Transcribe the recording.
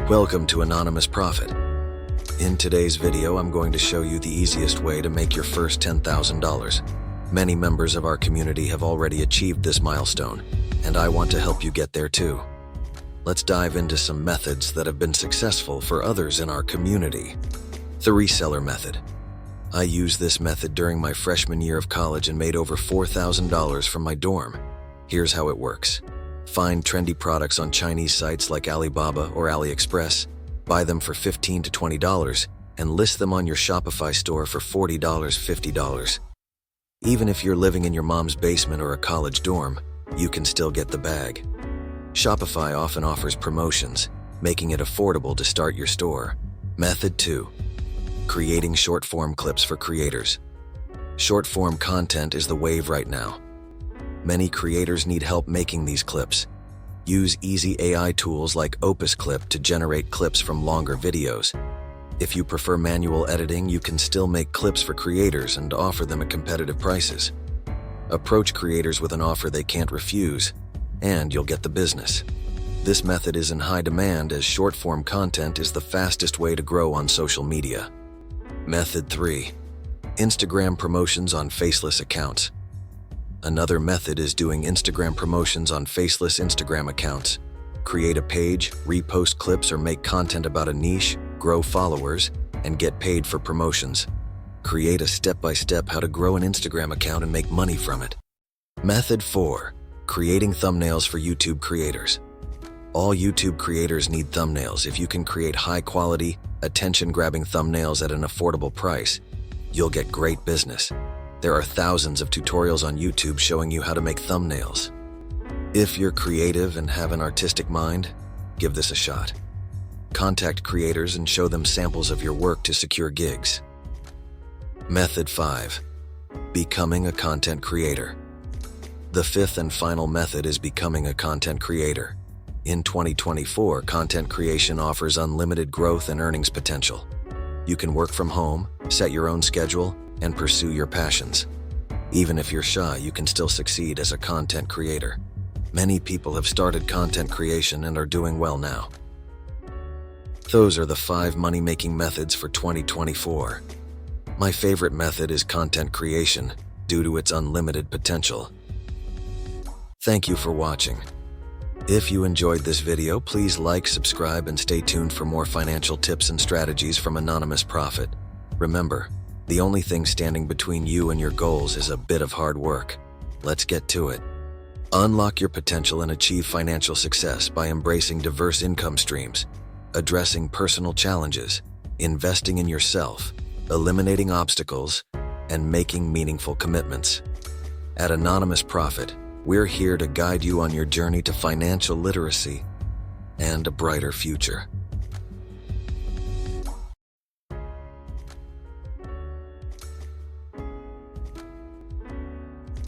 Welcome to Anonymous Profit. In today's video, I'm going to show you the easiest way to make your first $10,000. Many members of our community have already achieved this milestone, and I want to help you get there too. Let's dive into some methods that have been successful for others in our community. The reseller method. I used this method during my freshman year of college and made over $4,000 from my dorm. Here's how it works. Find trendy products on Chinese sites like Alibaba or AliExpress, buy them for $15 to $20, and list them on your Shopify store for $40, $50. Even if you're living in your mom's basement or a college dorm, you can still get the bag. Shopify often offers promotions, making it affordable to start your store. Method 2. Creating short-form clips for creators. Short-form content is the wave right now. Many creators need help making these clips. Use easy AI tools like Opus Clip to generate clips from longer videos. If you prefer manual editing, you can still make clips for creators and offer them at competitive prices. Approach creators with an offer they can't refuse, and you'll get the business. This method is in high demand as short-form content is the fastest way to grow on social media. Method 3. Instagram promotions on faceless accounts. Another method is doing Instagram promotions on faceless Instagram accounts. Create a page, repost clips, or make content about a niche, grow followers, and get paid for promotions. Create a step-by-step how to grow an Instagram account and make money from it. Method 4. Creating thumbnails for YouTube creators. All YouTube creators need thumbnails. If you can create high-quality, attention-grabbing thumbnails at an affordable price, you'll get great business. There are thousands of tutorials on YouTube showing you how to make thumbnails. If you're creative and have an artistic mind, give this a shot. Contact creators and show them samples of your work to secure gigs. Method 5. Becoming a content creator. The fifth and final method is becoming a content creator. In 2024, content creation offers unlimited growth and earnings potential. You can work from home, set your own schedule, and pursue your passions. Even if you're shy, you can still succeed as a content creator. Many people have started content creation and are doing well now. Those are the 5 money-making methods for 2024. My favorite method is content creation due to its unlimited potential. Thank you for watching. If you enjoyed this video, please like, subscribe, and stay tuned for more financial tips and strategies from Anonymous Profit. Remember, the only thing standing between you and your goals is a bit of hard work. Let's get to it. Unlock your potential and achieve financial success by embracing diverse income streams, addressing personal challenges, investing in yourself, eliminating obstacles, and making meaningful commitments. At Anonymous Profit, we're here to guide you on your journey to financial literacy and a brighter future.